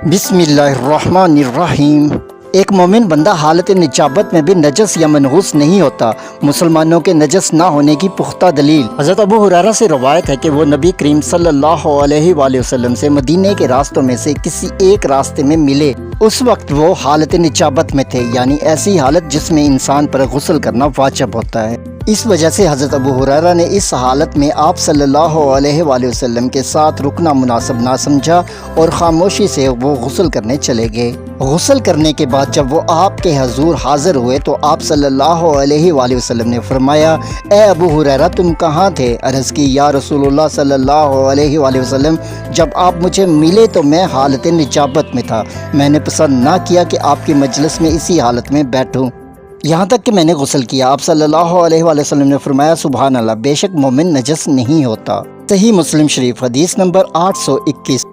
बिस्मिल्लाहिर्रहमानिर्रहीम। एक मोमिन बंदा हालत निजाबत में भी नजस या मनहूस नहीं होता। मुसलमानों के नजस ना होने की पुख्ता दलील हज़रत अबू हुरैरा से रवायत है कि वो नबी करीम सल्लल्लाहु अलैहि वसल्लम से मदीने के रास्तों में से किसी एक रास्ते में मिले। उस वक्त वो हालत निजाबत में थे, यानी ऐसी हालत जिसमें इंसान पर गुस्ल करना वाजिब होता है। इस वजह से हज़रत अबू हुरैरा ने इस हालत में आप सल्लल्लाहु अलैहि वसल्लम के साथ रुकना मुनासिब ना समझा और खामोशी से वो गुस्ल करने चले गए। गुस्ल करने के बाद जब वो आपके हजूर हाजिर हुए तो आप सल्लल्लाहु अलैहि वसल्लम ने फरमाया, ए अबू हुरैरा तुम कहाँ थे? अर्ज़ की, या रसूलुल्लाह सल्लल्लाहु अलैहि वसल्लम, जब आप मुझे मिले तो मैं हालत निजाबत में था। मैंने पसंद ना किया कि आपकी मजलिस में इसी हालत में बैठूं, यहाँ तक कि मैंने गुस्ल किया। आप सल्लल्लाहु अलैहि वसल्लम ने फरमाया, सुभान अल्लाह, बेशक मोमिन नजस नहीं होता। सही मुस्लिम शरीफ हदीस नंबर 821।